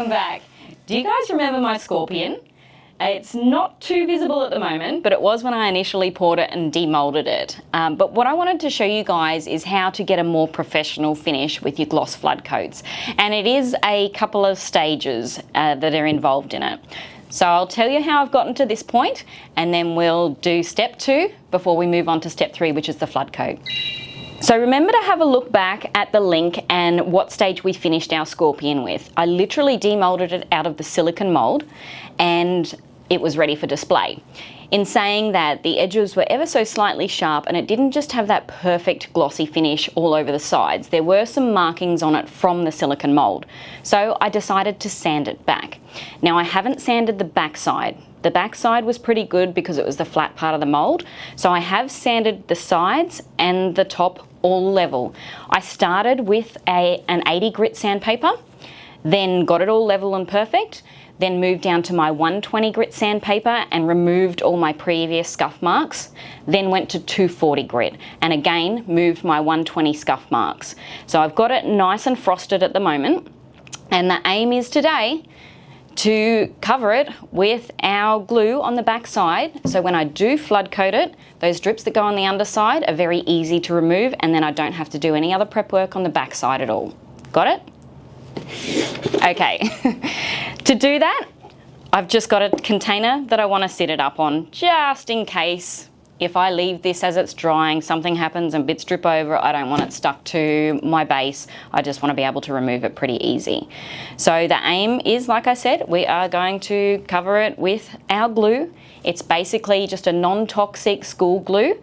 welcome back. Do you guys remember my scorpion? It's not too visible at the moment, but it was when I initially poured it and demolded it. But what I wanted to show you guys is how to get a more professional finish with your gloss flood coats. And it is a couple of stages that are involved in it. So I'll tell you how I've gotten to this point, and then we'll do step 2 before we move on to step 3, which is the flood coat. So remember to have a look back at the link and what stage we finished our scorpion with. I literally demolded it out of the silicone mold and it was ready for display. In saying that, the edges were ever so slightly sharp and it didn't just have that perfect glossy finish all over the sides. There were some markings on it from the silicone mold. So I decided to sand it back. Now I haven't sanded the back side. The back side was pretty good because it was the flat part of the mold. So I have sanded the sides and the top all level. I started with an 80 grit sandpaper, then got it all level and perfect, then moved down to my 120 grit sandpaper and removed all my previous scuff marks, then went to 240 grit and again moved my 120 scuff marks. So I've got it nice and frosted at the moment, and the aim is today to cover it with our glue on the back side. So when I do flood coat it, those drips that go on the underside are very easy to remove, and then I don't have to do any other prep work on the back side at all. Got it? Okay. To do that, I've just got a container that I want to sit it up on, just in case if I leave this as it's drying, something happens and bits drip over. I don't want it stuck to my base. I just want to be able to remove it pretty easy. So the aim is, like I said, we are going to cover it with our glue. It's basically just a non-toxic school glue,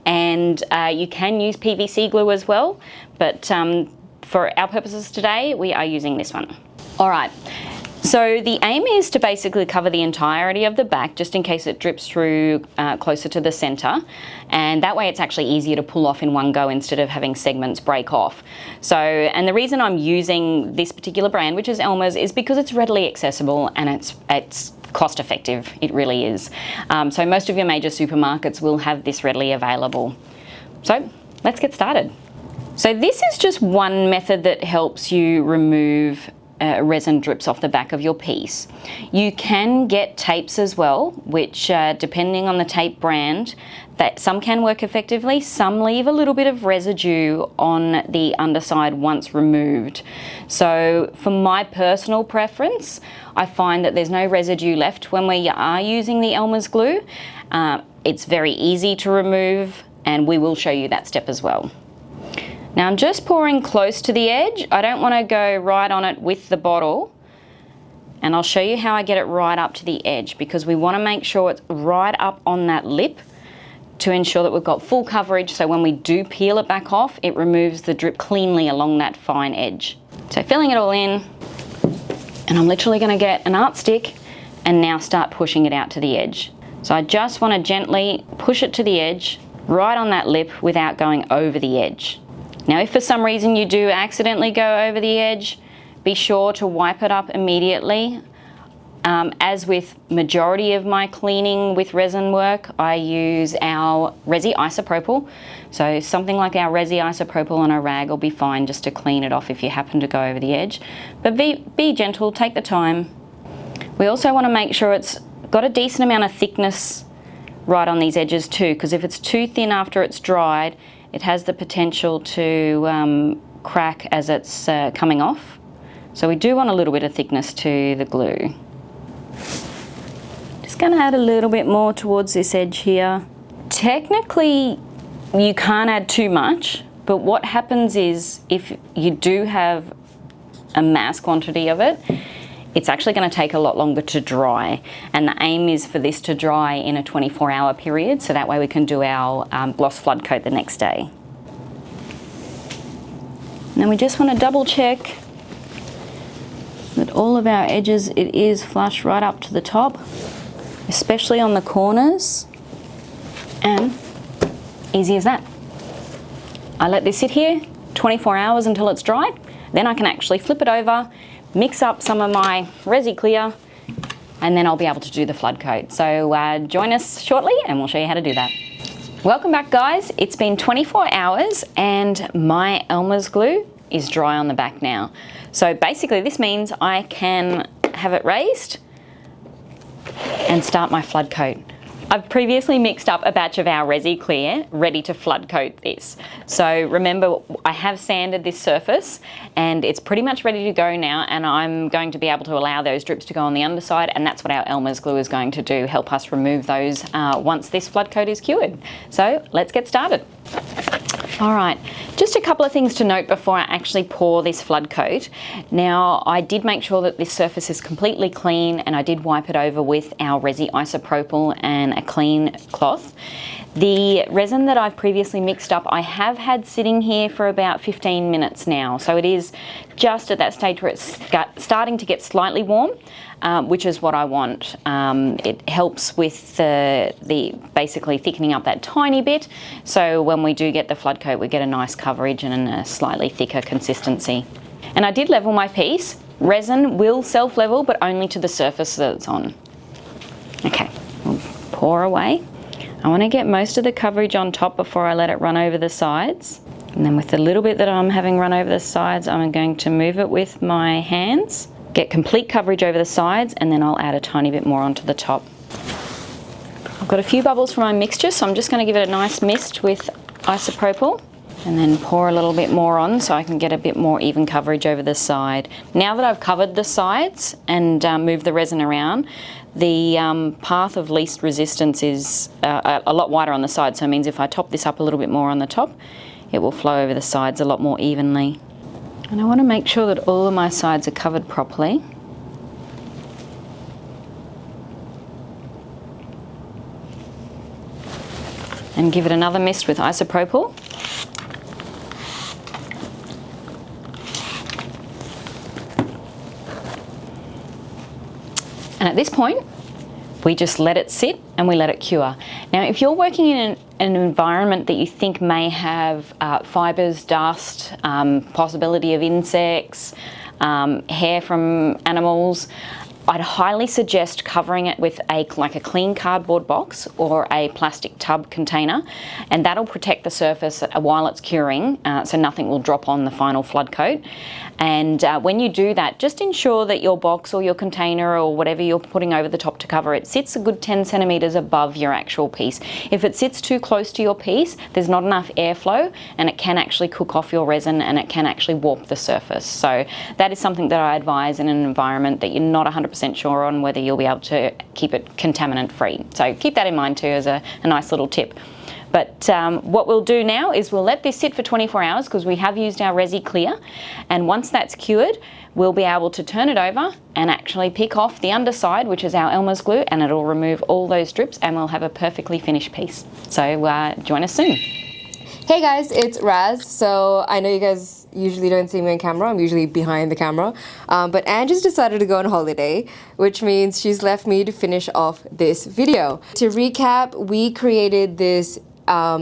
and you can use PVC glue as well, but for our purposes today, we are using this one. All right. So the aim is to basically cover the entirety of the back, just in case it drips through closer to the center. And that way it's actually easier to pull off in one go instead of having segments break off. So, and the reason I'm using this particular brand, which is Elmer's, is because it's readily accessible and it's cost effective. It really is. So most of your major supermarkets will have this readily available. So let's get started. So this is just one method that helps you remove resin drips off the back of your piece. You can get tapes as well, which depending on the tape brand, that some can work effectively, some leave a little bit of residue on the underside once removed. So for my personal preference, I find that there's no residue left when we are using the Elmer's glue. It's very easy to remove, and we will show you that step as well. Now I'm just pouring close to the edge. I don't want to go right on it with the bottle, and I'll show you how I get it right up to the edge, because we want to make sure it's right up on that lip to ensure that we've got full coverage, so when we do peel it back off, it removes the drip cleanly along that fine edge. So filling it all in, and I'm literally going to get an art stick and now start pushing it out to the edge. So I just want to gently push it to the edge, right on that lip, without going over the edge. Now, if for some reason you do accidentally go over the edge, be sure to wipe it up immediately. As with majority of my cleaning with resin work, I use our Resi isopropyl. So something like our Resi isopropyl on a rag will be fine just to clean it off if you happen to go over the edge. But be gentle, take the time. We also want to make sure it's got a decent amount of thickness right on these edges too, because if it's too thin after it's dried, it has the potential to crack as it's coming off. So we do want a little bit of thickness to the glue. Just going to add a little bit more towards this edge here. Technically, you can't add too much, but what happens is if you do have a mass quantity of it, it's actually going to take a lot longer to dry, and the aim is for this to dry in a 24-hour period, so that way we can do our gloss flood coat the next day. Now we just want to double check that all of our edges, it is flush right up to the top, especially on the corners, and easy as that. I let this sit here 24 hours until it's dried, then I can actually flip it over, mix up some of my Resi clear, and then I'll be able to do the flood coat. So join us shortly and we'll show you how to do that. Welcome back, guys. It's been 24 hours and my Elmer's glue is dry on the back now. So basically this means I can have it raised and start my flood coat. I've previously mixed up a batch of our Resi Clear ready to flood coat this. So remember, I have sanded this surface and it's pretty much ready to go now, and I'm going to be able to allow those drips to go on the underside, and that's what our Elmer's glue is going to do, help us remove those once this flood coat is cured. So let's get started. All right, just a couple of things to note before I actually pour this flood coat. Now, I did make sure that this surface is completely clean, and I did wipe it over with our Resi isopropyl and a clean cloth. The resin that I've previously mixed up, I have had sitting here for about 15 minutes now. So it is just at that stage where it's starting to get slightly warm, which is what I want. It helps with the basically thickening up that tiny bit. So when we do get the flood coat, we get a nice coverage and a slightly thicker consistency. And I did level my piece. Resin will self-level, but only to the surface that it's on. Okay, we'll pour away. I want to get most of the coverage on top before I let it run over the sides. And then with the little bit that I'm having run over the sides, I'm going to move it with my hands, get complete coverage over the sides, and then I'll add a tiny bit more onto the top. I've got a few bubbles from my mixture, so I'm just going to give it a nice mist with isopropyl and then pour a little bit more on so I can get a bit more even coverage over the side. Now that I've covered the sides and moved the resin around, the path of least resistance is a lot wider on the side, so it means if I top this up a little bit more on the top, it will flow over the sides a lot more evenly. And I want to make sure that all of my sides are covered properly. And give it another mist with isopropyl. And at this point, we just let it sit and we let it cure. Now, if you're working in an environment that you think may have fibres, dust, possibility of insects, hair from animals, I'd highly suggest covering it with like a clean cardboard box or a plastic tub container, and that'll protect the surface while it's curing, so nothing will drop on the final flood coat. And when you do that, just ensure that your box or your container or whatever you're putting over the top to cover it sits a good 10 centimetres above your actual piece. If it sits too close to your piece, there's not enough airflow and it can actually cook off your resin and it can actually warp the surface. So that is something that I advise in an environment that you're not 100% sure on whether you'll be able to keep it contaminant free. So keep that in mind too as a nice little tip. But what we'll do now is we'll let this sit for 24 hours because we have used our Resi Clear, and once that's cured, we'll be able to turn it over and actually pick off the underside, which is our Elmer's glue, and it'll remove all those drips and we'll have a perfectly finished piece. So join us soon. Hey guys, it's Raz. So I know you guys usually don't see me on camera. I'm usually behind the camera. But Anne just decided to go on holiday, which means she's left me to finish off this video. To recap, we created this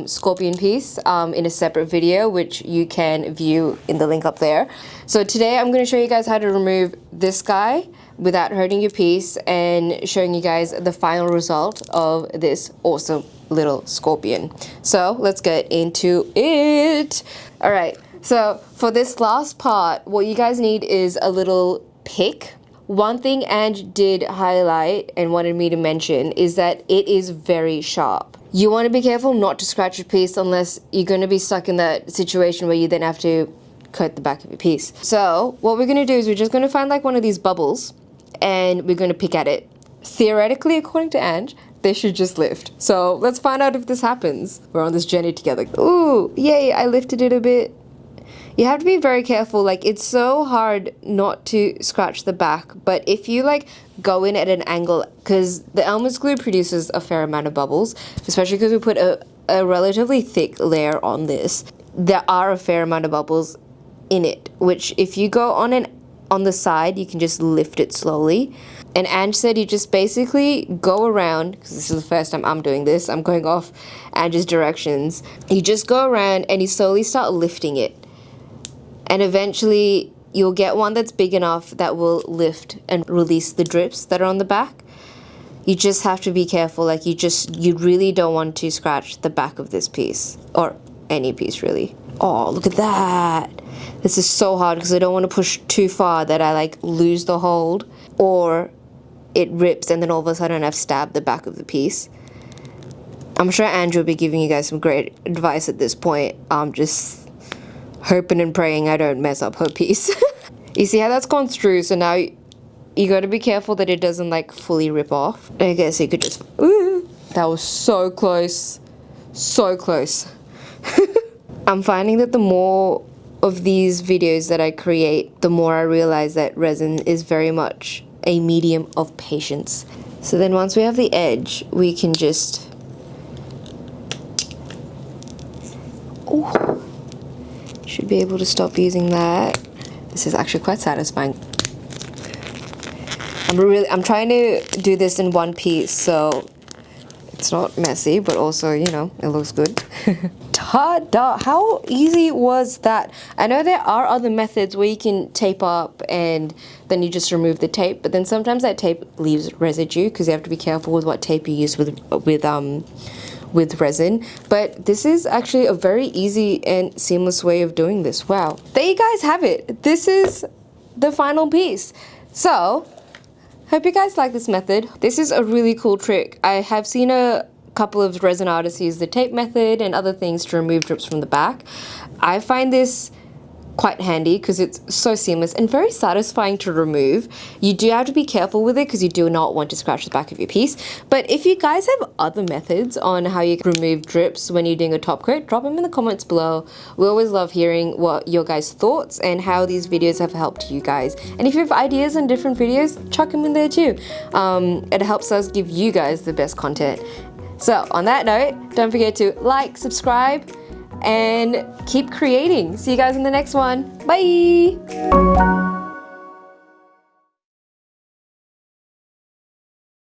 scorpion piece in a separate video, which you can view in the link up there. So today I'm going to show you guys how to remove this guy without hurting your piece and showing you guys the final result of this awesome little scorpion. So let's get into it. All right, so for this last part, what you guys need is a little pick. One thing Ange did highlight and wanted me to mention is that it is very sharp. You want to be careful not to scratch your piece unless you're going to be stuck in that situation where you then have to coat the back of your piece. So what we're going to do is we're just going to find like one of these bubbles and we're going to pick at it. Theoretically, according to Ange, they should just lift. So let's find out if this happens. We're on this journey together. Ooh, yay, I lifted it a bit. You have to be very careful. Like, it's so hard not to scratch the back, but if you like go in at an angle, because the Elmer's glue produces a fair amount of bubbles, especially because we put a relatively thick layer on this, there are a fair amount of bubbles in it, which if you go on the side, you can just lift it slowly. And Ange said you just basically go around, because this is the first time I'm doing this, I'm going off Ange's directions. You just go around and you slowly start lifting it. And eventually you'll get one that's big enough that will lift and release the drips that are on the back. You just have to be careful. Like you really don't want to scratch the back of this piece, or any piece really. Oh, look at that. This is so hard because I don't want to push too far that I like lose the hold or it rips and then all of a sudden I've stabbed the back of the piece. I'm sure Andrew will be giving you guys some great advice at this point. I'm just hoping and praying I don't mess up her piece. You see how that's gone through, so now you gotta be careful that it doesn't like fully rip off. I guess you could just, ooh, that was so close. So close. I'm finding that the more of these videos that I create, the more I realize that resin is very much a medium of patience. So then once we have the edge, we can just, oh, should be able to stop using that. This is actually quite satisfying. I'm trying to do this in one piece, so it's not messy, but also, you know, it looks good. Ta-da! How easy was that? I know there are other methods where you can tape up and then you just remove the tape, but then sometimes that tape leaves residue because you have to be careful with what tape you use with resin. But this is actually a very easy and seamless way of doing this. Wow. There you guys have it. This is the final piece. So, hope you guys like this method. This is a really cool trick. I have seen a couple of resin artists use the tape method and other things to remove drips from the back. I find this quite handy because it's so seamless and very satisfying to remove. You do have to be careful with it because you do not want to scratch the back of your piece. But if you guys have other methods on how you can remove drips when you're doing a top coat, drop them in the comments below. We always love hearing what your guys' thoughts and how these videos have helped you guys. And if you have ideas on different videos, chuck them in there too. It helps us give you guys the best content. So on that note, don't forget to like, subscribe, and keep creating. See you guys in the next one. Bye!